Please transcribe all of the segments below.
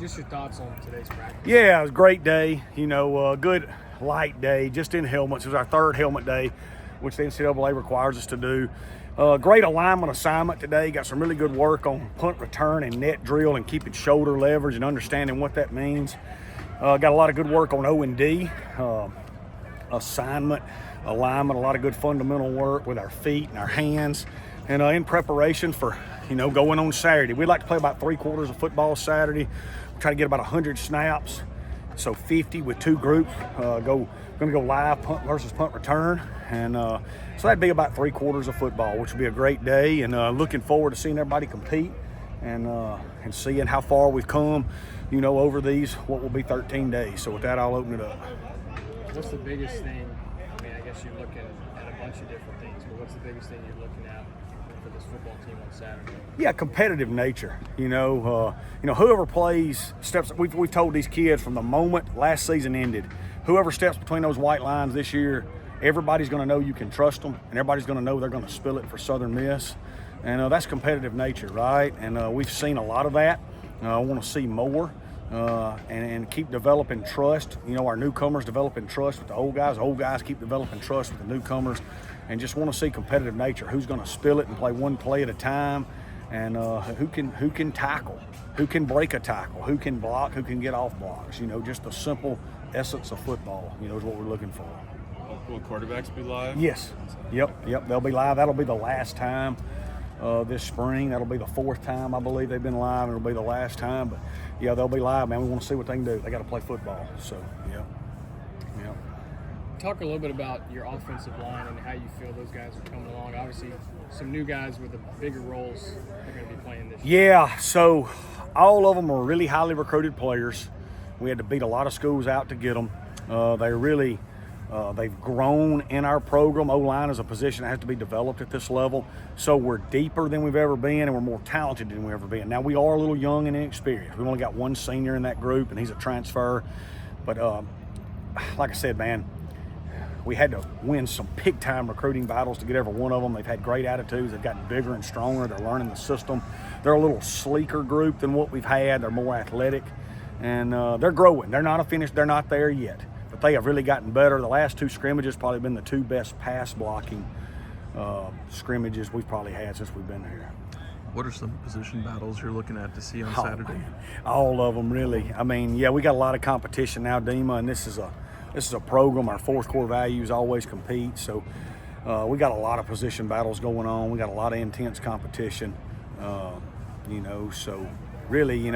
Just your thoughts on today's practice. Yeah, it was a great day. Good light day, just in helmets. It was our third helmet day, which the NCAA requires us to do. Great alignment assignment today. Got some really good work on punt return and net drill and keeping shoulder leverage and understanding what that means. Got a lot of good work on O&D, assignment, alignment, a lot of good fundamental work with our feet and our hands. And in preparation for, going on Saturday. We'd like to play about 3/4 of football Saturday. Try to get about 100 snaps, so 50 with two groups. Going to go live punt versus punt return. And so that'd be about 3/4 of football, which would be a great day. And looking forward to seeing everybody compete and seeing how far we've come, over these, what will be 13 days. So with that, I'll open it up. What's the biggest thing? I mean, I guess you're looking at a bunch of different things, but what's the biggest thing you're looking at for this football team on Saturday? Yeah, competitive nature. Whoever plays steps. We've told these kids from the moment last season ended, whoever steps between those white lines this year, everybody's going to know you can trust them, and everybody's going to know they're going to spill it for Southern Miss. And that's competitive nature, right? And we've seen a lot of that. I want to see more. And keep developing trust. Our newcomers developing trust with the old guys keep developing trust with the newcomers, and just want to see competitive nature. Who's going to spill it and play one play at a time, and who can tackle, who can break a tackle, who can block, who can get off blocks. Just the simple essence of football, is what we're looking for. Will quarterbacks be live? Yes. Yep. They'll be live. That'll be the last time. This spring. That'll be the fourth time I believe they've been live, and it'll be the last time. But yeah, they'll be live, man. We want to see what they can do. They got to play football. So yeah. Talk a little bit about your offensive line and how you feel those guys are coming along. Obviously, some new guys with the bigger roles are going to be playing this year. Yeah. So all of them are really highly recruited players. We had to beat a lot of schools out to get them. They've grown in our program. O-line is a position that has to be developed at this level. So we're deeper than we've ever been, and we're more talented than we've ever been. Now, we are a little young and inexperienced. We've only got one senior in that group, and he's a transfer. But like I said, man, we had to win some big-time recruiting battles to get every one of them. They've had great attitudes. They've gotten bigger and stronger. They're learning the system. They're a little sleeker group than what we've had. They're more athletic, and they're growing. They're not finished. They're not there yet. But they have really gotten better. The last two scrimmages probably been the two best pass blocking scrimmages we've probably had since we've been here. What are some position battles you're looking at to see on Saturday? Man. All of them, really. I mean, yeah, we got a lot of competition now, Dima, and this is a program. Our fourth core values always compete. So we got a lot of position battles going on. We got a lot of intense competition. So really,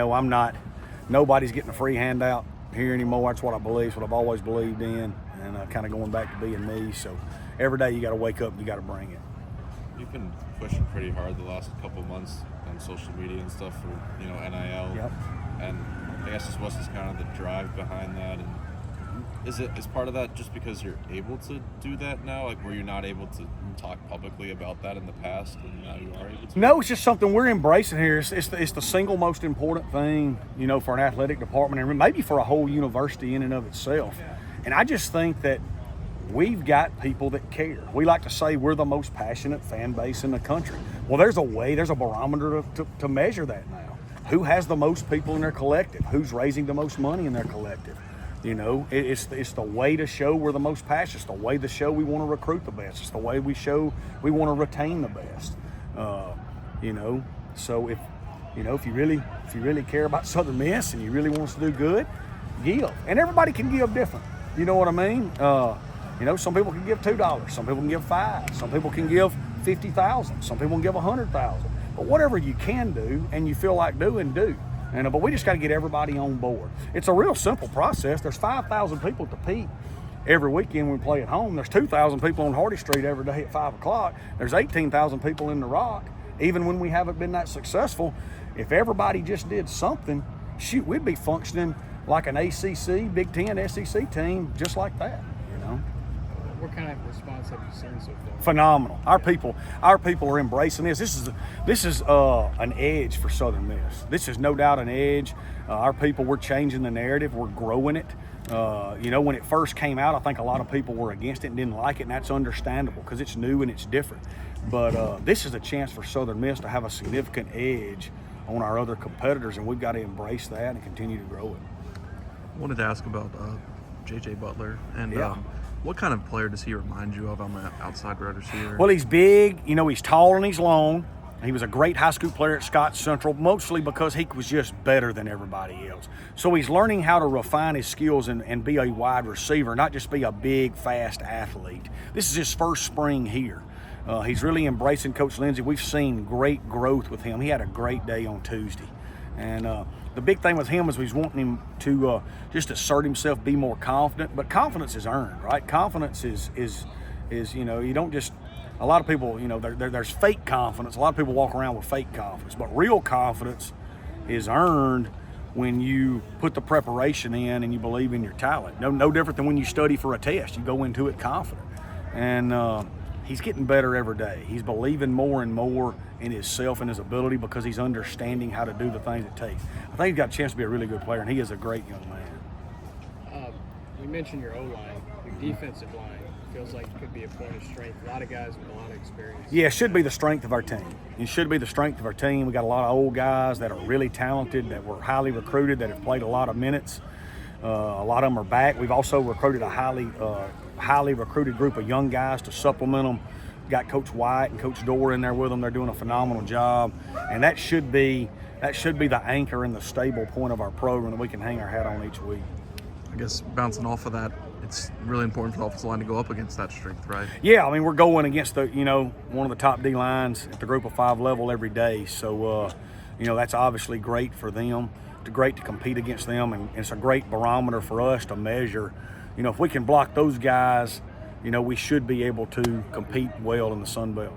nobody's getting a free handout here anymore. That's what I believe. It's what I've always believed in, and kind of going back to being me. So every day you got to wake up and you got to bring it. You've been pushing pretty hard the last couple of months on social media and stuff for NIL. Yep. And I guess what's kind of the drive behind that, and is part of that just because you're able to do that now? Like, were you not able to talk publicly about that in the past, and now you are able to? No, it's just something we're embracing here. It's the single most important thing, for an athletic department, and maybe for a whole university in and of itself. And I just think that we've got people that care. We like to say we're the most passionate fan base in the country. Well, there's a barometer to measure that now. Who has the most people in their collective? Who's raising the most money in their collective? It's the way to show we're the most passionate. It's the way to show we want to recruit the best. It's the way we show we want to retain the best. So if you really care about Southern Miss and you really want us to do good, give. And everybody can give different. You know what I mean? Some people can give $2. Some people can give $5. Some people can give $50,000. Some people can give $100,000. But whatever you can do and you feel like doing, do. But we just got to get everybody on board. It's a real simple process. There's 5,000 people to Pete every weekend when we play at home. There's 2,000 people on Hardy Street every day at 5 o'clock. There's 18,000 people in the Rock. Even when we haven't been that successful, if everybody just did something, shoot, we'd be functioning like an ACC, Big Ten, SEC team just like that. What kind of response have you seen so far? Phenomenal. Our people are embracing this. This is an edge for Southern Miss. This is no doubt an edge. Our people, we're changing the narrative. We're growing it. When it first came out, I think a lot of people were against it and didn't like it, and that's understandable because it's new and it's different. But this is a chance for Southern Miss to have a significant edge on our other competitors, and we've got to embrace that and continue to grow it. I wanted to ask about J.J. Butler and Yeah. what kind of player does he remind you of on the outside wide receiver? Well, he's big, he's tall and he's long. He was a great high school player at Scott Central, mostly because he was just better than everybody else. So he's learning how to refine his skills and be a wide receiver, not just be a big, fast athlete. This is his first spring here. He's really embracing Coach Lindsey. We've seen great growth with him. He had a great day on Tuesday. And the big thing with him is he's wanting him to just assert himself, be more confident. But confidence is earned, right? Confidence is you don't just – a lot of people, there's fake confidence. A lot of people walk around with fake confidence. But real confidence is earned when you put the preparation in and you believe in your talent. No different than when you study for a test. You go into it confident. And he's getting better every day. He's believing more and more in himself and his ability because he's understanding how to do the things it takes. I think he's got a chance to be a really good player, and he is a great young man. You mentioned your O-line, your defensive line. Feels like it could be a point of strength. A lot of guys with a lot of experience. Yeah, it should be the strength of our team. It should be the strength of our team. We got a lot of old guys that are really talented, that were highly recruited, that have played a lot of minutes. A lot of them are back. We've also recruited a highly recruited group of young guys to supplement them. Got Coach White and Coach Dorr in there with them. They're doing a phenomenal job, and that should be the anchor and the stable point of our program that we can hang our hat on each week. I guess bouncing off of that, it's really important for the offensive line to go up against that strength, right? Yeah, I mean, we're going against one of the top D lines at the Group of 5 level every day. So, that's obviously great for them. It's great to compete against them, and it's a great barometer for us to measure. If we can block those guys, we should be able to compete well in the Sun Belt.